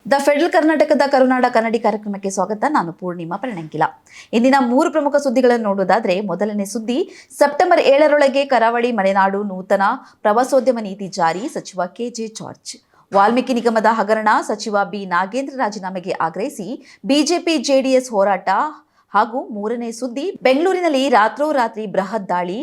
The federal ಕರ್ನಾಟಕದ ಕರುನಾಡ ಕನ್ನಡಿ ಕಾರ್ಯಕ್ರಮಕ್ಕೆ ಸ್ವಾಗತ. ನಾನು ಪೂರ್ಣಿಮಾ ಪರಣಂಕಿಲ. ಇಂದಿನ 3 ಪ್ರಮುಖ ಸುದ್ದಿಗಳನ್ನು ನೋಡೋದಾದ್ರೆ, ಮೊದಲನೇ ಸುದ್ದಿ, ಸೆಪ್ಟೆಂಬರ್ 7ರೊಳಗೆ ಕರಾವಳಿ ಮಲೆನಾಡು ನೂತನ ಪ್ರವಾಸೋದ್ಯಮ ನೀತಿ ಜಾರಿ, ಸಚಿವ ಕೆಜೆ ಜಾರ್ಜ್. ವಾಲ್ಮೀಕಿ ನಿಗಮದ ಹಗರಣ, ಸಚಿವ ಬಿ ನಾಗೇಂದ್ರ ರಾಜೀನಾಮೆಗೆ ಆಗ್ರಹಿಸಿ ಬಿಜೆಪಿ ಜೆಡಿಎಸ್ ಹೋರಾಟ. ಹಾಗೂ ಮೂರನೇ ಸುದ್ದಿ, ಬೆಂಗಳೂರಿನಲ್ಲಿ ರಾತ್ರೋರಾತ್ರಿ ಬೃಹತ್ ದಾಳಿ,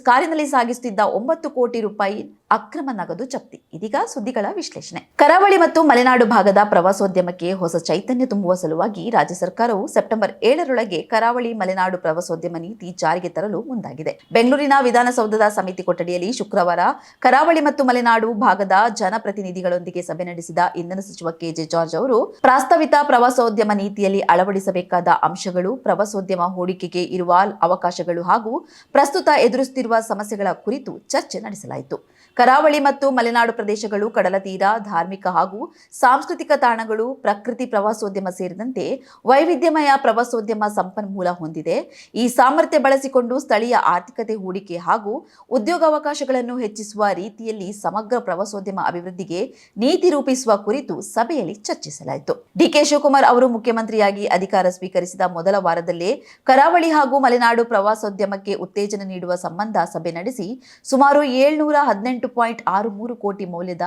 ಕಾರಿನಲ್ಲಿ ಸಾಗಿಸುತ್ತಿದ್ದ 9 ಕೋಟಿ ರೂಪಾಯಿ ಅಕ್ರಮ ನಗದು ಜಪ್ತಿ. ಇದೀಗ ಸುದ್ದಿಗಳ ವಿಶ್ಲೇಷಣೆ. ಕರಾವಳಿ ಮತ್ತು ಮಲೆನಾಡು ಭಾಗದ ಪ್ರವಾಸೋದ್ಯಮಕ್ಕೆ ಹೊಸ ಚೈತನ್ಯ ತುಂಬುವ ಸಲುವಾಗಿ ರಾಜ್ಯ ಸರ್ಕಾರವು ಸೆಪ್ಟೆಂಬರ್ 7ರೊಳಗೆ ಕರಾವಳಿ ಮಲೆನಾಡು ಪ್ರವಾಸೋದ್ಯಮ ನೀತಿ ಜಾರಿಗೆ ತರಲು ಮುಂದಾಗಿದೆ. ಬೆಂಗಳೂರಿನ ವಿಧಾನಸೌಧದ ಸಮಿತಿ ಕೊಠಡಿಯಲ್ಲಿ ಶುಕ್ರವಾರ ಕರಾವಳಿ ಮತ್ತು ಮಲೆನಾಡು ಭಾಗದ ಜನಪ್ರತಿನಿಧಿಗಳೊಂದಿಗೆ ಸಭೆ ನಡೆಸಿದ ಇಂಧನ ಸಚಿವ ಕೆಜೆ ಜಾರ್ಜ್ ಅವರು, ಪ್ರಸ್ತಾವಿತ ಪ್ರವಾಸೋದ್ಯಮ ನೀತಿಯಲ್ಲಿ ಅಳವಡಿಸಬೇಕಾದ ಅಂಶಗಳು, ಪ್ರವಾಸೋದ್ಯಮ ಹೂಡಿಕೆಗೆ ಇರುವ ಅವಕಾಶಗಳು ಹಾಗೂ ಪ್ರಸ್ತುತ ಎದುರಿಸುತ್ತಿರುವ ಸಮಸ್ಯೆಗಳ ಕುರಿತು ಚರ್ಚೆ ನಡೆಸಲಾಯಿತು. ಕರಾವಳಿ ಮತ್ತು ಮಲೆನಾಡು ಪ್ರದೇಶಗಳು ಕಡಲ ತೀರ, ಧಾರ್ಮಿಕ ಹಾಗೂ ಸಾಂಸ್ಕೃತಿಕ ತಾಣಗಳು, ಪ್ರಕೃತಿ ಪ್ರವಾಸೋದ್ಯಮ ಸೇರಿದಂತೆ ವೈವಿಧ್ಯಮಯ ಪ್ರವಾಸೋದ್ಯಮ ಸಂಪನ್ಮೂಲ ಹೊಂದಿದೆ. ಈ ಸಾಮರ್ಥ್ಯ ಬಳಸಿಕೊಂಡು ಸ್ಥಳೀಯ ಆರ್ಥಿಕತೆ, ಹೂಡಿಕೆ ಹಾಗೂ ಉದ್ಯೋಗಾವಕಾಶಗಳನ್ನು ಹೆಚ್ಚಿಸುವ ರೀತಿಯಲ್ಲಿ ಸಮಗ್ರ ಪ್ರವಾಸೋದ್ಯಮ ಅಭಿವೃದ್ಧಿಗೆ ನೀತಿ ರೂಪಿಸುವ ಕುರಿತು ಸಭೆಯಲ್ಲಿ ಚರ್ಚಿಸಲಾಯಿತು. ಡಿಕೆ ಶಿವಕುಮಾರ್ ಅವರು ಮುಖ್ಯಮಂತ್ರಿಯಾಗಿ ಅಧಿಕಾರ ಸ್ವೀಕರಿಸಿದ ಮೊದಲ ವಾರದಲ್ಲೇ ಕರಾವಳಿ ಹಾಗೂ ಮಲೆನಾಡು ಪ್ರವಾಸೋದ್ಯಮಕ್ಕೆ ಉತ್ತೇಜನ ನೀಡುವ ಸಂಬಂಧ ಸಭೆ ನಡೆಸಿ ಸುಮಾರು 718.63 ಕೋಟಿ ಮೌಲ್ಯದ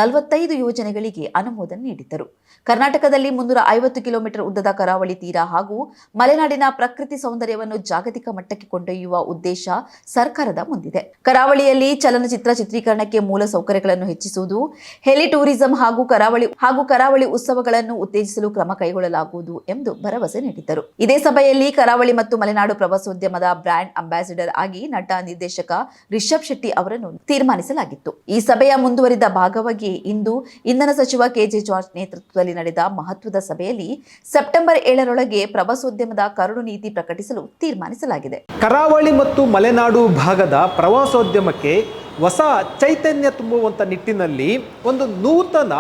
45 ಯೋಜನೆಗಳಿಗೆ ಅನುಮೋದನೆ ನೀಡಿದ್ದರು. ಕರ್ನಾಟಕದಲ್ಲಿ 350 ಕಿಲೋಮೀಟರ್ ಉದ್ದದ ಕರಾವಳಿ ತೀರ ಹಾಗೂ ಮಲೆನಾಡಿನ ಪ್ರಕೃತಿ ಸೌಂದರ್ಯವನ್ನು ಜಾಗತಿಕ ಮಟ್ಟಕ್ಕೆ ಕೊಂಡೊಯ್ಯುವ ಉದ್ದೇಶ ಸರ್ಕಾರದ ಮುಂದಿದೆ. ಕರಾವಳಿಯಲ್ಲಿ ಚಲನಚಿತ್ರ ಚಿತ್ರೀಕರಣಕ್ಕೆ ಮೂಲ ಸೌಕರ್ಯಗಳನ್ನು ಹೆಚ್ಚಿಸುವುದು, ಹೆಲಿ ಟೂರಿಸಂ ಹಾಗೂ ಕರಾವಳಿ ಉತ್ಸವಗಳನ್ನು ಉತ್ತೇಜಿಸಲು ಕ್ರಮ ಕೈಗೊಳ್ಳಲಾಗುವುದು ಎಂದು ಭರವಸೆ ನೀಡಿದ್ದರು. ಇದೇ ಸಭೆಯಲ್ಲಿ ಕರಾವಳಿ ಮತ್ತು ಮಲೆನಾಡು ಪ್ರವಾಸೋದ್ಯಮದ ಬ್ರ್ಯಾಂಡ್ ಅಂಬಾಸಿಡರ್ ಆಗಿ ನಟ, ನಿರ್ದೇಶಕ ರಿಷಬ್ ಶೆಟ್ಟಿ ಅವರನ್ನು ತೀರ್ಮಾನಿಸಲಾಗಿತ್ತು. ಈ ಸಭೆಯ ಮುಂದುವರಿದ ಭಾಗವಾಗಿ ಇಂದು ಇಂಧನ ಸಚಿವ ಕೆಜೆ ಜಾರ್ಜ್ ನೇತೃತ್ವದಲ್ಲಿ ನಡೆದ ಮಹತ್ವದ ಸಭೆಯಲ್ಲಿ ಸೆಪ್ಟೆಂಬರ್ 7ರೊಳಗೆ ಪ್ರವಾಸೋದ್ಯಮದ ಕರಡು ನೀತಿ ಪ್ರಕಟಿಸಲು ತೀರ್ಮಾನಿಸಲಾಗಿದೆ. ಕರಾವಳಿ ಮತ್ತು ಮಲೆನಾಡು ಭಾಗದ ಪ್ರವಾಸೋದ್ಯಮಕ್ಕೆ ಹೊಸ ಚೈತನ್ಯ ತುಂಬುವಂತ ನಿಟ್ಟಿನಲ್ಲಿ ಒಂದು ನೂತನ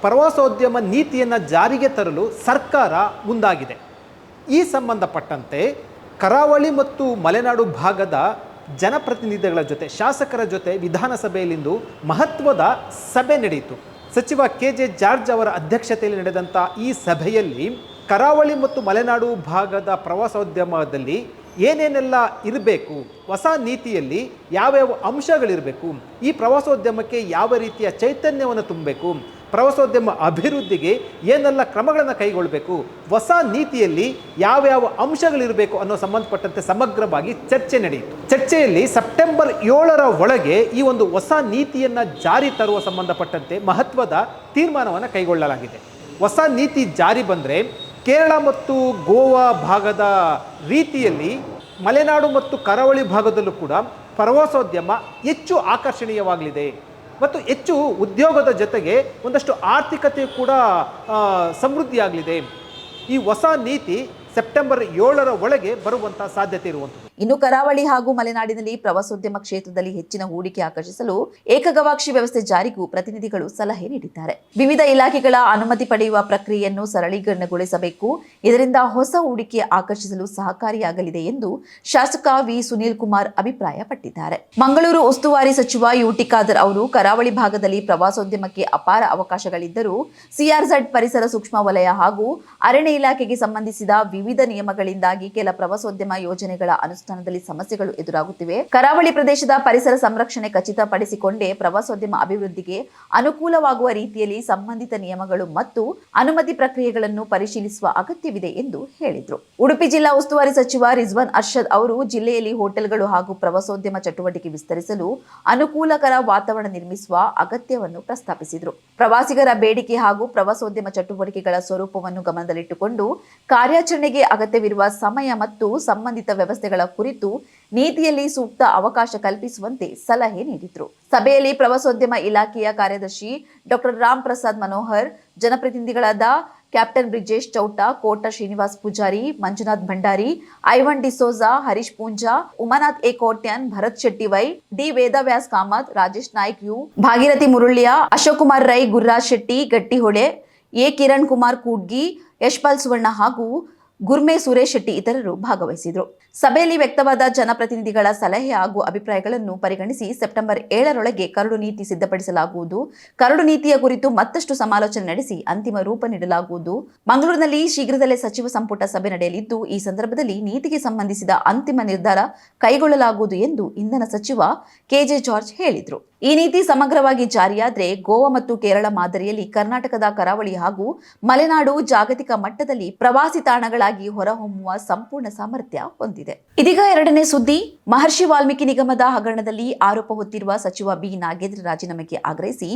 ಪ್ರವಾಸೋದ್ಯಮ ನೀತಿಯನ್ನು ಜಾರಿಗೆ ತರಲು ಸರ್ಕಾರ ಮುಂದಾಗಿದೆ. ಈ ಸಂಬಂಧಪಟ್ಟಂತೆ ಕರಾವಳಿ ಮತ್ತು ಮಲೆನಾಡು ಭಾಗದ ಜನಪ್ರತಿನಿಧಿಗಳ ಜೊತೆ, ಶಾಸಕರ ಜೊತೆ ವಿಧಾನಸಭೆಯಲ್ಲಿಂದು ಮಹತ್ವದ ಸಭೆ ನಡೆಯಿತು. ಸಚಿವ ಕೆಜೆ ಜಾರ್ಜ್ ಅವರ ಅಧ್ಯಕ್ಷತೆಯಲ್ಲಿ ನಡೆದಂಥ ಈ ಸಭೆಯಲ್ಲಿ ಕರಾವಳಿ ಮತ್ತು ಮಲೆನಾಡು ಭಾಗದ ಪ್ರವಾಸೋದ್ಯಮದಲ್ಲಿ ಏನೇನೆಲ್ಲ ಇರಬೇಕು, ಹೊಸ ನೀತಿಯಲ್ಲಿ ಯಾವ್ಯಾವ ಅಂಶಗಳಿರಬೇಕು, ಈ ಪ್ರವಾಸೋದ್ಯಮಕ್ಕೆ ಯಾವ ರೀತಿಯ ಚೈತನ್ಯವನ್ನು ತುಂಬಬೇಕು, ಪ್ರವಾಸೋದ್ಯಮ ಅಭಿವೃದ್ಧಿಗೆ ಏನೆಲ್ಲ ಕ್ರಮಗಳನ್ನು ಕೈಗೊಳ್ಳಬೇಕು, ಹೊಸ ನೀತಿಯಲ್ಲಿ ಯಾವ್ಯಾವ ಅಂಶಗಳಿರಬೇಕು ಅನ್ನೋ ಸಂಬಂಧಪಟ್ಟಂತೆ ಸಮಗ್ರವಾಗಿ ಚರ್ಚೆ ನಡೆಯಿತು. ಚರ್ಚೆಯಲ್ಲಿ ಸೆಪ್ಟೆಂಬರ್ 7ರ ಒಳಗೆ ಈ ಒಂದು ಹೊಸ ನೀತಿಯನ್ನು ಜಾರಿ ತರುವ ಸಂಬಂಧಪಟ್ಟಂತೆ ಮಹತ್ವದ ತೀರ್ಮಾನವನ್ನು ಕೈಗೊಳ್ಳಲಾಗಿದೆ. ಹೊಸ ನೀತಿ ಜಾರಿ ಬಂದರೆ ಕೇರಳ ಮತ್ತು ಗೋವಾ ಭಾಗದ ರೀತಿಯಲ್ಲಿ ಮಲೆನಾಡು ಮತ್ತು ಕರಾವಳಿ ಭಾಗದಲ್ಲೂ ಕೂಡ ಪ್ರವಾಸೋದ್ಯಮ ಹೆಚ್ಚು ಆಕರ್ಷಣೀಯವಾಗಲಿದೆ ಮತ್ತು ಹೆಚ್ಚು ಉದ್ಯೋಗದ ಜೊತೆಗೆ ಒಂದಷ್ಟು ಆರ್ಥಿಕತೆ ಕೂಡ ಸಮೃದ್ಧಿಯಾಗಲಿದೆ. ಈ ಹೊಸ ನೀತಿ ಸೆಪ್ಟೆಂಬರ್ 7ರ ಒಳಗೆ ಬರುವಂತಹ ಸಾಧ್ಯತೆ ಇರುವಂಥದ್ದು. ಇನ್ನು ಕರಾವಳಿ ಹಾಗೂ ಮಲೆನಾಡಿನಲ್ಲಿ ಪ್ರವಾಸೋದ್ಯಮ ಕ್ಷೇತ್ರದಲ್ಲಿ ಹೆಚ್ಚಿನ ಹೂಡಿಕೆ ಆಕರ್ಷಿಸಲು ಏಕಗವಾಕ್ಷಿ ವ್ಯವಸ್ಥೆ ಜಾರಿಗೂ ಪ್ರತಿನಿಧಿಗಳು ಸಲಹೆ ನೀಡಿದ್ದಾರೆ. ವಿವಿಧ ಇಲಾಖೆಗಳ ಅನುಮತಿ ಪಡೆಯುವ ಪ್ರಕ್ರಿಯೆಯನ್ನು ಸರಳೀಕರಣಗೊಳಿಸಬೇಕು. ಇದರಿಂದ ಹೊಸ ಹೂಡಿಕೆ ಆಕರ್ಷಿಸಲು ಸಹಕಾರಿಯಾಗಲಿದೆ ಎಂದು ಶಾಸಕ ವಿ ಸುನೀಲ್ ಕುಮಾರ್ ಅಭಿಪ್ರಾಯಪಟ್ಟಿದ್ದಾರೆ. ಮಂಗಳೂರು ಉಸ್ತುವಾರಿ ಸಚಿವ ಯುಟಿ ಖಾದರ್ ಅವರು ಕರಾವಳಿ ಭಾಗದಲ್ಲಿ ಪ್ರವಾಸೋದ್ಯಮಕ್ಕೆ ಅಪಾರ ಅವಕಾಶಗಳಿದ್ದರೂ ಸಿಆರ್ಝೆಡ್ ಪರಿಸರ ಸೂಕ್ಷ್ಮ ವಲಯ ಹಾಗೂ ಅರಣ್ಯ ಇಲಾಖೆಗೆ ಸಂಬಂಧಿಸಿದ ವಿವಿಧ ನಿಯಮಗಳಿಂದಾಗಿ ಕೆಲ ಪ್ರವಾಸೋದ್ಯಮ ಯೋಜನೆಗಳ ಅನುಷ್ಠಾನದಲ್ಲಿ ಸಮಸ್ಯೆಗಳು ಎದುರಾಗುತ್ತಿವೆ. ಕರಾವಳಿ ಪ್ರದೇಶದ ಪರಿಸರ ಸಂರಕ್ಷಣೆ ಖಚಿತಪಡಿಸಿಕೊಂಡೇ ಪ್ರವಾಸೋದ್ಯಮ ಅಭಿವೃದ್ಧಿಗೆ ಅನುಕೂಲವಾಗುವ ರೀತಿಯಲ್ಲಿ ಸಂಬಂಧಿತ ನಿಯಮಗಳು ಮತ್ತು ಅನುಮತಿ ಪ್ರಕ್ರಿಯೆಗಳನ್ನು ಪರಿಶೀಲಿಸುವ ಅಗತ್ಯವಿದೆ ಎಂದು ಹೇಳಿದರು. ಉಡುಪಿ ಜಿಲ್ಲಾ ಉಸ್ತುವಾರಿ ಸಚಿವ ರಿಜ್ವಾನ್ ಅರ್ಷದ್ ಅವರು ಜಿಲ್ಲೆಯಲ್ಲಿ ಹೋಟೆಲ್ಗಳು ಹಾಗೂ ಪ್ರವಾಸೋದ್ಯಮ ಚಟುವಟಿಕೆ ವಿಸ್ತರಿಸಲು ಅನುಕೂಲಕರ ವಾತಾವರಣ ನಿರ್ಮಿಸುವ ಅಗತ್ಯವನ್ನು ಪ್ರಸ್ತಾಪಿಸಿದರು. ಪ್ರವಾಸಿಗರ ಬೇಡಿಕೆ ಹಾಗೂ ಪ್ರವಾಸೋದ್ಯಮ ಚಟುವಟಿಕೆಗಳ ಸ್ವರೂಪವನ್ನು ಗಮನದಲ್ಲಿಟ್ಟುಕೊಂಡು ಕಾರ್ಯಾಚರಣೆಗೆ ಅಗತ್ಯವಿರುವ ಸಮಯ ಮತ್ತು ಸಂಬಂಧಿತ ವ್ಯವಸ್ಥೆಗಳ ಕುರಿತು ನೀತಿಯಲ್ಲಿ ಸೂಕ್ತ ಅವಕಾಶ ಕಲ್ಪಿಸುವಂತೆ ಸಲಹೆ ನೀಡಿದರು. ಸಭೆಯಲ್ಲಿ ಪ್ರವಾಸೋದ್ಯಮ ಇಲಾಖೆಯ ಕಾರ್ಯದರ್ಶಿ ಡಾಕ್ಟರ್ ರಾಮ್ ಪ್ರಸಾದ್ ಮನೋಹರ್, ಜನಪ್ರತಿನಿಧಿಗಳಾದ captain Brijesh Chowta, Kota Srinivas Poojary, Manjunath Bhandary, Ivan D'Souza, Harish Poonja, Umanath A Kotian, Bharath Shetty Y, D Vedavyas Kamath, Rajesh Naik U, Bhagirathi Murulya, Ashok Kumar Rai, Gururaj Shetty Gattihole, A Kiran Kumar Kudgi, Yashpal Suvarna ಹಾಗೂ ಗುರ್ಮೆ ಸುರೇಶ್ ಶೆಟ್ಟಿ ಇತರರು ಭಾಗವಹಿಸಿದರು. ಸಭೆಯಲ್ಲಿ ವ್ಯಕ್ತವಾದ ಜನಪ್ರತಿನಿಧಿಗಳ ಸಲಹೆ ಹಾಗೂ ಅಭಿಪ್ರಾಯಗಳನ್ನು ಪರಿಗಣಿಸಿ ಸೆಪ್ಟೆಂಬರ್ 7ರೊಳಗೆ ಕರಡು ನೀತಿ ಸಿದ್ಧಪಡಿಸಲಾಗುವುದು. ಕರಡು ನೀತಿಯ ಕುರಿತು ಮತ್ತಷ್ಟು ಸಮಾಲೋಚನೆ ನಡೆಸಿ ಅಂತಿಮ ರೂಪ ನೀಡಲಾಗುವುದು. ಮಂಗಳೂರಿನಲ್ಲಿ ಶೀಘ್ರದಲ್ಲೇ ಸಚಿವ ಸಂಪುಟ ಸಭೆ ನಡೆಯಲಿದ್ದು, ಈ ಸಂದರ್ಭದಲ್ಲಿ ನೀತಿಗೆ ಸಂಬಂಧಿಸಿದ ಅಂತಿಮ ನಿರ್ಧಾರ ಕೈಗೊಳ್ಳಲಾಗುವುದು ಎಂದು ಇಂಧನ ಸಚಿವ ಕೆಜೆ ಜಾರ್ಜ್ ಹೇಳಿದರು. ಈ ನೀತಿ ಸಮಗ್ರವಾಗಿ ಜಾರಿಯಾದರೆ ಗೋವಾ ಮತ್ತು ಕೇರಳ ಮಾದರಿಯಲ್ಲಿ ಕರ್ನಾಟಕದ ಕರಾವಳಿ ಹಾಗೂ ಮಲೆನಾಡು ಜಾಗತಿಕ ಮಟ್ಟದಲ್ಲಿ ಪ್ರವಾಸಿ ತಾಣಗಳಾಗಿ ಹೊರಹೊಮ್ಮುವ ಸಂಪೂರ್ಣ ಸಾಮರ್ಥ್ಯ ಹೊಂದಿದೆ. ಇದೀಗ ಎರಡನೇ ಸುದ್ದಿ. ಮಹರ್ಷಿ ವಾಲ್ಮೀಕಿ ನಿಗಮದ ಹಗರಣದಲ್ಲಿ ಆರೋಪ ಹೊತ್ತಿರುವ ಸಚಿವ ಬಿ ನಾಗೇಂದ್ರ ರಾಜೀನಾಮೆಗೆ ಆಗ್ರಹಿಸಿ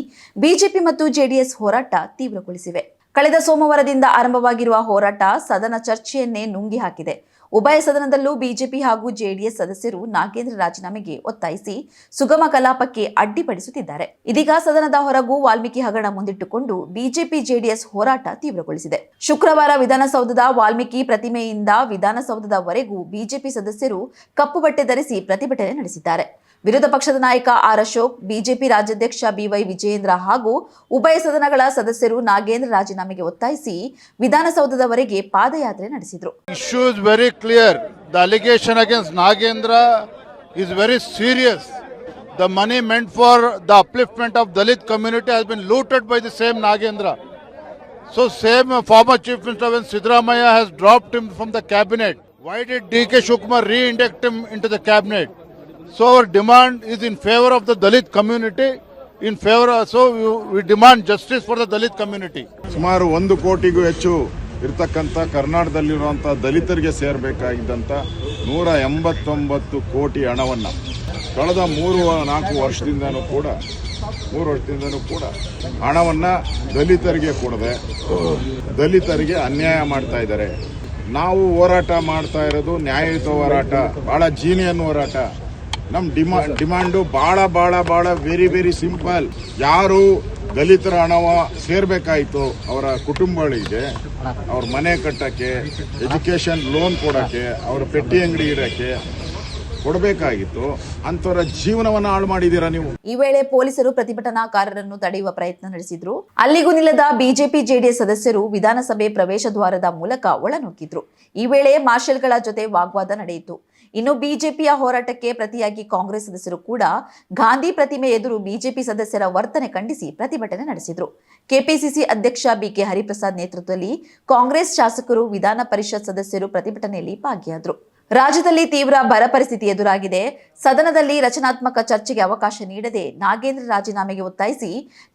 ಬಿಜೆಪಿ ಮತ್ತು ಜೆಡಿಎಸ್ ಹೋರಾಟ ತೀವ್ರಗೊಳಿಸಿವೆ. ಕಳೆದ ಸೋಮವಾರದಿಂದ ಆರಂಭವಾಗಿರುವ ಹೋರಾಟ ಸದನ ಚರ್ಚೆಯನ್ನೇ ನುಂಗಿ ಹಾಕಿದೆ. ಉಭಯ ಸದನದಲ್ಲೂ ಬಿಜೆಪಿ ಹಾಗೂ ಜೆಡಿಎಸ್ ಸದಸ್ಯರು ನಾಗೇಂದ್ರ ರಾಜೀನಾಮೆಗೆ ಒತ್ತಾಯಿಸಿ ಸುಗಮ ಕಲಾಪಕ್ಕೆ ಅಡ್ಡಿಪಡಿಸುತ್ತಿದ್ದಾರೆ. ಇದೀಗ ಸದನದ ಹೊರಗೂ ವಾಲ್ಮೀಕಿ ಹಗರಣ ಮುಂದಿಟ್ಟುಕೊಂಡು ಬಿಜೆಪಿ ಜೆಡಿಎಸ್ ಹೋರಾಟ ತೀವ್ರಗೊಳಿಸಿದೆ. ಶುಕ್ರವಾರ ವಿಧಾನಸೌಧದ ವಾಲ್ಮೀಕಿ ಪ್ರತಿಮೆಯಿಂದ ವಿಧಾನಸೌಧದವರೆಗೂ ಬಿಜೆಪಿ ಸದಸ್ಯರು ಕಪ್ಪು ಬಟ್ಟೆ ಧರಿಸಿ ಪ್ರತಿಭಟನೆ ನಡೆಸಿದ್ದಾರೆ. ವಿರೋಧ ಪಕ್ಷದ ನಾಯಕ ಆರ್ ಅಶೋಕ್, ಬಿಜೆಪಿ ರಾಜ್ಯಾಧ್ಯಕ್ಷ ಬಿವೈ ವಿಜಯೇಂದ್ರ ಹಾಗೂ ಉಭಯ ಸದನಗಳ ಸದಸ್ಯರು ನಾಗೇಂದ್ರ ರಾಜೀನಾಮೆಗೆ ಒತ್ತಾಯಿಸಿ ವಿಧಾನಸೌಧದವರೆಗೆ ಪಾದಯಾತ್ರೆ ನಡೆಸಿದರು. Issue is very clear. The allegation against Nagendra is very serious. The money meant for the upliftment of Dalit community has been looted by the same Nagendra. So same former Chief Minister when Siddaramaiah has dropped him from the cabinet. Why did D.K. Shivakumar re-induct him into the cabinet? So our demand is in favor of the Dalit community. We demand justice for the Dalit community. ಸುಮಾರು 1 ಕೋಟಿಗೂ ಹೆಚ್ಚು ಇರತಕ್ಕಂಥ ಕರ್ನಾಟಕದಲ್ಲಿರುವಂಥ ದಲಿತರಿಗೆ ಸೇರಬೇಕಾಗಿದ್ದಂಥ 189 ಕೋಟಿ ಹಣವನ್ನು ಕಳೆದ 3-4 ವರ್ಷದಿಂದನೂ ಕೂಡ ಹಣವನ್ನು ದಲಿತರಿಗೆ ಕೊಡದೆ ದಲಿತರಿಗೆ ಅನ್ಯಾಯ ಮಾಡ್ತಾ ಇದ್ದಾರೆ. ನಾವು ಹೋರಾಟ ಮಾಡ್ತಾ ಇರೋದು ನ್ಯಾಯಯುತ ಹೋರಾಟ, ಬಹಳ ಜೀನಿಯನ್ ಹೋರಾಟ. ನಮ್ಮ ಡಿಮಾಂಡು ಬಹಳ ವೆರಿ ಸಿಂಪಲ್. ಯಾರು ದಲಿತರ ಹಣವ ಸೇರ್ಬೇಕಾಯ್ತು ಅವರ ಕುಟುಂಬಗಳಿಗೆ, ಅವ್ರ ಮನೆ ಕಟ್ಟಕ್ಕೆ, ಎಜುಕೇಶನ್ ಲೋನ್ ಕೊಡಕ್ಕೆ, ಅವರ ಪೆಟ್ಟಿ ಅಂಗಡಿ ಇಡಕ್ಕೆ ಕೊಡಬೇಕಾಗಿತ್ತು, ಅಂಥವರ ಜೀವನವನ್ನು ಹಾಳು ಮಾಡಿದ್ದೀರಾ ನೀವು. ಈ ವೇಳೆ ಪೊಲೀಸರು ಪ್ರತಿಭಟನಾಕಾರರನ್ನು ತಡೆಯುವ ಪ್ರಯತ್ನ ನಡೆಸಿದ್ರು. ಅಲ್ಲಿಗೂ ನಿಲ್ಲದ ಬಿಜೆಪಿ ಜೆಡಿಎಸ್ ಸದಸ್ಯರು ವಿಧಾನಸಭೆ ಪ್ರವೇಶ ದ್ವಾರದ ಮೂಲಕ ಒಳನುಗ್ಗಿದ್ರು. ಈ ವೇಳೆ ಮಾರ್ಷಲ್ಗಳ ಜೊತೆ ವಾಗ್ವಾದ ನಡೆಯಿತು. ಇನ್ನು ಬಿಜೆಪಿಯ ಹೋರಾಟಕ್ಕೆ ಪ್ರತಿಯಾಗಿ ಕಾಂಗ್ರೆಸ್ ಸದಸ್ಯರು ಕೂಡ ಗಾಂಧಿ ಪ್ರತಿಮೆ ಎದುರು ಬಿಜೆಪಿ ಸದಸ್ಯರ ವರ್ತನೆ ಖಂಡಿಸಿ ಪ್ರತಿಭಟನೆ ನಡೆಸಿದರು. ಕೆಪಿಸಿಸಿ ಅಧ್ಯಕ್ಷ ಬಿಕೆ ಹರಿಪ್ರಸಾದ್ ನೇತೃತ್ವದಲ್ಲಿ ಕಾಂಗ್ರೆಸ್ ಶಾಸಕರು, ವಿಧಾನ ಪರಿಷತ್ ಸದಸ್ಯರು ಪ್ರತಿಭಟನೆಯಲ್ಲಿ ಭಾಗಿಯಾದರು. ರಾಜ್ಯದಲ್ಲಿ ತೀವ್ರ ಬರ ಪರಿಸ್ಥಿತಿ ಎದುರಾಗಿದೆ. ಸದನದಲ್ಲಿ ರಚನಾತ್ಮಕ ಚರ್ಚೆಗೆ ಅವಕಾಶ ನೀಡದೆ ನಾಗೇಂದ್ರ ರಾಜೀನಾಮೆಗೆ ಒತ್ತಾಯಿಸಿ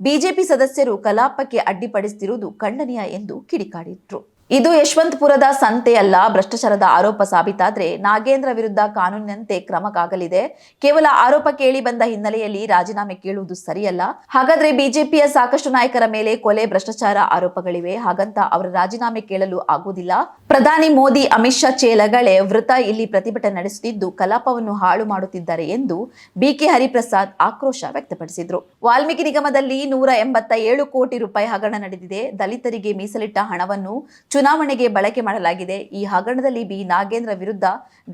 ಬಿಜೆಪಿ ಸದಸ್ಯರು ಕಲಾಪಕ್ಕೆ ಅಡ್ಡಿಪಡಿಸುತ್ತಿರುವುದು ಖಂಡನೀಯ ಎಂದು ಕಿಡಿಕಾರಿದ್ರು. ಇದು ಯಶವಂತಪುರದ ಸಂತೆ ಅಲ್ಲ. ಭ್ರಷ್ಟಾಚಾರದ ಆರೋಪ ಸಾಬೀತಾದ್ರೆ ನಾಗೇಂದ್ರ ವಿರುದ್ಧ ಕಾನೂನಿನಂತೆ ಕ್ರಮಕ್ಕಾಗಲಿದೆ. ಕೇವಲ ಆರೋಪ ಕೇಳಿ ಬಂದ ಹಿನ್ನೆಲೆಯಲ್ಲಿ ರಾಜೀನಾಮೆ ಕೇಳುವುದು ಸರಿಯಲ್ಲ. ಹಾಗಾದ್ರೆ ಬಿಜೆಪಿಯ ಸಾಕಷ್ಟು ನಾಯಕರ ಮೇಲೆ ಕೊಲೆ, ಭ್ರಷ್ಟಾಚಾರ ಆರೋಪಗಳಿವೆ. ಹಾಗಂತ ಅವರ ರಾಜೀನಾಮೆ ಕೇಳಲು ಆಗುವುದಿಲ್ಲ. ಪ್ರಧಾನಿ ಮೋದಿ, ಅಮಿತ್ ಶಾ ಚೇಲಗಳೇ ವೃತ ಇಲ್ಲಿ ಪ್ರತಿಭಟನೆ ನಡೆಸುತ್ತಿದ್ದು ಕಲಾಪವನ್ನು ಹಾಳು ಮಾಡುತ್ತಿದ್ದಾರೆ ಎಂದು ಬಿಕೆ ಹರಿಪ್ರಸಾದ್ ಆಕ್ರೋಶ ವ್ಯಕ್ತಪಡಿಸಿದ್ರು. ವಾಲ್ಮೀಕಿ ನಿಗಮದಲ್ಲಿ 187 ಕೋಟಿ ರೂಪಾಯಿ ಹಗರಣ ನಡೆದಿದೆ. ದಲಿತರಿಗೆ ಮೀಸಲಿಟ್ಟ ಹಣವನ್ನು ಚುನಾವಣೆಗೆ ಬಳಕೆ ಮಾಡಲಾಗಿದೆ. ಈ ಹಗರಣದಲ್ಲಿ ಬಿ ನಾಗೇಂದ್ರ ವಿರುದ್ಧ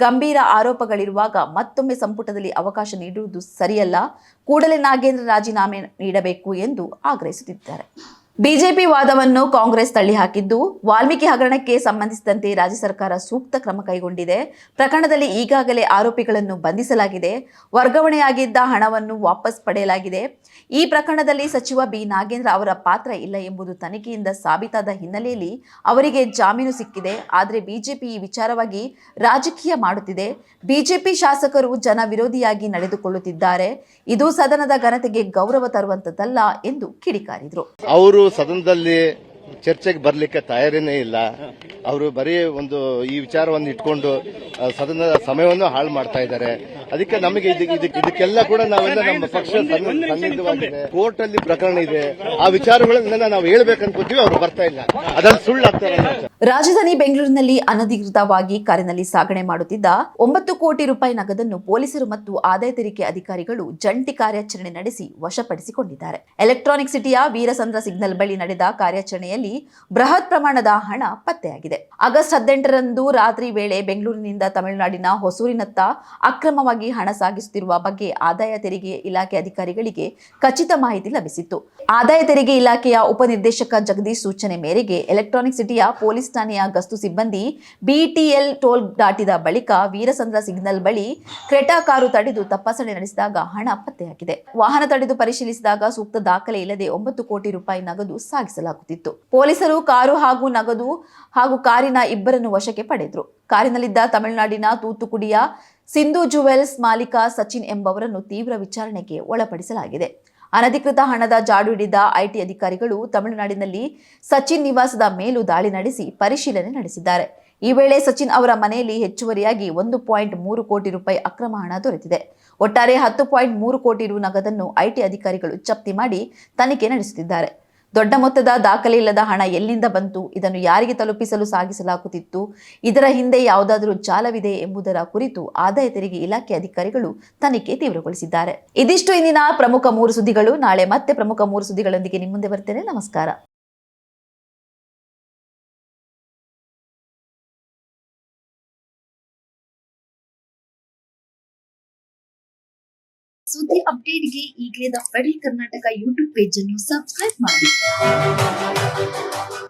ಗಂಭೀರ ಆರೋಪಗಳಿರುವಾಗ ಮತ್ತೊಮ್ಮೆ ಸಂಪುಟದಲ್ಲಿ ಅವಕಾಶ ನೀಡುವುದು ಸರಿಯಲ್ಲ. ಕೂಡಲೇ ನಾಗೇಂದ್ರ ರಾಜೀನಾಮೆ ನೀಡಬೇಕು ಎಂದು ಆಗ್ರಹಿಸುತ್ತಿದ್ದಾರೆ. ಬಿಜೆಪಿ ವಾದವನ್ನು ಕಾಂಗ್ರೆಸ್ ತಳ್ಳಿಹಾಕಿದ್ದು, ವಾಲ್ಮೀಕಿ ಹಗರಣಕ್ಕೆ ಸಂಬಂಧಿಸಿದಂತೆ ರಾಜ್ಯ ಸರ್ಕಾರ ಸೂಕ್ತ ಕ್ರಮ ಕೈಗೊಂಡಿದೆ. ಪ್ರಕರಣದಲ್ಲಿ ಈಗಾಗಲೇ ಆರೋಪಿಗಳನ್ನು ಬಂಧಿಸಲಾಗಿದೆ. ವರ್ಗಾವಣೆಯಾಗಿದ್ದ ಹಣವನ್ನು ವಾಪಸ್ ಪಡೆಯಲಾಗಿದೆ. ಈ ಪ್ರಕರಣದಲ್ಲಿ ಸಚಿವ ಬಿ ನಾಗೇಂದ್ರ ಅವರ ಪಾತ್ರ ಇಲ್ಲ ಎಂಬುದು ತನಿಖೆಯಿಂದ ಸಾಬೀತಾದ ಹಿನ್ನೆಲೆಯಲ್ಲಿ ಅವರಿಗೆ ಜಾಮೀನು ಸಿಕ್ಕಿದೆ. ಆದರೆ ಬಿಜೆಪಿ ಈ ವಿಚಾರವಾಗಿ ರಾಜಕೀಯ ಮಾಡುತ್ತಿದೆ. ಬಿಜೆಪಿ ಶಾಸಕರು ಜನ ವಿರೋಧಿಯಾಗಿ ನಡೆದುಕೊಳ್ಳುತ್ತಿದ್ದಾರೆ. ಇದು ಸದನದ ಘನತೆಗೆ ಗೌರವ ತರುವಂತದ್ದಲ್ಲ ಎಂದು ಕಿಡಿಕಾರಿದರು. ಅವರು ಸದನದಲ್ಲಿ ಚರ್ಚೆಗೆ ಬರಲಿಕ್ಕೆ ತಯಾರಿನೇ ಇಲ್ಲ. ಅವರು ಬರೀ ಒಂದು ಈ ವಿಚಾರವನ್ನು ಇಟ್ಕೊಂಡು ಸದನದ ಸಮಯವನ್ನು ಹಾಳು ಮಾಡ್ತಾ ಇದ್ದಾರೆ. ಅದಕ್ಕೆ ನಮಗೆ ಇದಕ್ಕೆಲ್ಲ ಕೂಡ ನಾವೆಲ್ಲ ನಮ್ಮ ಪಕ್ಷ ಸನ್ನಿಹಿತವಾಗಿದೆ. ಕೋರ್ಟ್ ಅಲ್ಲಿ ಪ್ರಕರಣ ಇದೆ. ಆ ವಿಚಾರಗಳನ್ನ ನಾವು ಹೇಳ್ಬೇಕನ್ಕೋತೀವಿ, ಅವರು ಬರ್ತಾ ಇಲ್ಲ. ಅದ್ರಲ್ಲಿ ಸುಳ್ಳಾಗ್ತಾರೆ. ರಾಜಧಾನಿ ಬೆಂಗಳೂರಿನಲ್ಲಿ ಅನಧಿಕೃತವಾಗಿ ಕಾರಿನಲ್ಲಿ ಸಾಗಣೆ ಮಾಡುತ್ತಿದ್ದ 9 ಕೋಟಿ ರೂಪಾಯಿ ನಗದನ್ನು ಪೊಲೀಸರು ಮತ್ತು ಆದಾಯ ತೆರಿಗೆ ಅಧಿಕಾರಿಗಳು ಜಂಟಿ ಕಾರ್ಯಾಚರಣೆ ನಡೆಸಿ ವಶಪಡಿಸಿಕೊಂಡಿದ್ದಾರೆ. ಎಲೆಕ್ಟ್ರಾನಿಕ್ ಸಿಟಿಯ ವೀರಸಂದ್ರ ಸಿಗ್ನಲ್ ಬಳಿ ನಡೆದ ಕಾರ್ಯಾಚರಣೆಯಲ್ಲಿ ಬೃಹತ್ ಪ್ರಮಾಣದ ಹಣ ಪತ್ತೆಯಾಗಿದೆ. ಆಗಸ್ಟ್ 18ರಂದು ರಾತ್ರಿ ವೇಳೆ ಬೆಂಗಳೂರಿನಿಂದ ತಮಿಳುನಾಡಿನ ಹೊಸೂರಿನತ್ತ ಅಕ್ರಮವಾಗಿ ಅಕ್ರಮವಾಗಿ ಹಣ ಸಾಗಿಸುತ್ತಿರುವ ಬಗ್ಗೆ ಆದಾಯ ತೆರಿಗೆ ಇಲಾಖೆ ಅಧಿಕಾರಿಗಳಿಗೆ ಖಚಿತ ಮಾಹಿತಿ ಲಭಿಸಿತ್ತು. ಆದಾಯ ತೆರಿಗೆ ಇಲಾಖೆಯ ಉಪನಿರ್ದೇಶಕ ಜಗದೀಶ್ ಸೂಚನೆ ಮೇರೆಗೆ ಎಲೆಕ್ಟ್ರಾನಿಕ್ ಸಿಟಿಯ ಪೊಲೀಸ್ ಠಾಣೆಯ ಗಸ್ತು ಸಿಬ್ಬಂದಿ ಬಿಟಿಎಲ್ ಟೋಲ್ ದಾಟಿದ ಬಳಿಕ ವೀರಸಂದ್ರ ಸಿಗ್ನಲ್ ಬಳಿ ಕ್ರೆಟಾ ಕಾರು ತಡೆದು ತಪಾಸಣೆ ನಡೆಸಿದಾಗ ಹಣ ಪತ್ತೆಯಾಗಿದೆ. ವಾಹನ ತಡೆದು ಪರಿಶೀಲಿಸಿದಾಗ ಸೂಕ್ತ ದಾಖಲೆ ಇಲ್ಲದೆ 9 ಕೋಟಿ ರೂಪಾಯಿ ನಗದು ಸಾಗಿಸಲಾಗುತ್ತಿತ್ತು. ಪೊಲೀಸರು ಕಾರು ಹಾಗೂ ನಗದು ಹಾಗೂ ಕಾರಿನ ಇಬ್ಬರನ್ನು ವಶಕ್ಕೆ ಪಡೆದರು. ಕಾರಿನಲ್ಲಿದ್ದ ತಮಿಳುನಾಡಿನ ತೂತುಕುಡಿಯ ಸಿಂಧು ಜುವೆಲ್ಸ್ ಮಾಲೀಕ ಸಚಿನ್ ಎಂಬವರನ್ನು ತೀವ್ರ ವಿಚಾರಣೆಗೆ ಒಳಪಡಿಸಲಾಗಿದೆ. ಅನಧಿಕೃತ ಹಣದ ಜಾಡು ಹಿಡಿದ ಐಟಿ ಅಧಿಕಾರಿಗಳು ತಮಿಳುನಾಡಿನಲ್ಲಿ ಸಚಿನ್ ನಿವಾಸದ ಮೇಲೂ ದಾಳಿ ನಡೆಸಿ ಪರಿಶೀಲನೆ ನಡೆಸಿದ್ದಾರೆ. ಈ ವೇಳೆ ಸಚಿನ್ ಅವರ ಮನೆಯಲ್ಲಿ ಹೆಚ್ಚುವರಿಯಾಗಿ 1.3 ಕೋಟಿ ರೂಪಾಯಿ ಅಕ್ರಮ ಹಣ ದೊರೆತಿದೆ. ಒಟ್ಟಾರೆ 10.3 ಕೋಟಿ ರು ನಗದನ್ನು ಐಟಿ ಅಧಿಕಾರಿಗಳು ಜಪ್ತಿ ಮಾಡಿ ತನಿಖೆ ನಡೆಸುತ್ತಿದ್ದಾರೆ. ದೊಡ್ಡ ಮೊತ್ತದ ದಾಖಲೆ ಇಲ್ಲದ ಹಣ ಎಲ್ಲಿಂದ ಬಂತು, ಇದನ್ನು ಯಾರಿಗೆ ತಲುಪಿಸಲು ಸಾಗಿಸಲಾಗುತ್ತಿತ್ತು, ಇದರ ಹಿಂದೆ ಯಾವುದಾದರೂ ಜಾಲವಿದೆ ಎಂಬುದರ ಕುರಿತು ಆದಾಯ ತೆರಿಗೆ ಇಲಾಖೆ ಅಧಿಕಾರಿಗಳು ತನಿಖೆ ತೀವ್ರಗೊಳಿಸಿದ್ದಾರೆ. ಇದಿಷ್ಟು ಇಂದಿನ ಪ್ರಮುಖ 3 ಸುದ್ದಿಗಳು. ನಾಳೆ ಮತ್ತೆ ಪ್ರಮುಖ 3 ಸುದ್ದಿಗಳೊಂದಿಗೆ ನಿಮ್ಮ ಮುಂದೆ ಬರ್ತೇನೆ. ನಮಸ್ಕಾರ. ಸುದ್ದಿ ಅಪ್ಡೇಟ್ಗೆ ಈಗಲೇ the federal Karnataka YouTube page ಅನ್ನು ಸಬ್ಸ್ಕ್ರೈಬ್ ಮಾಡಿ.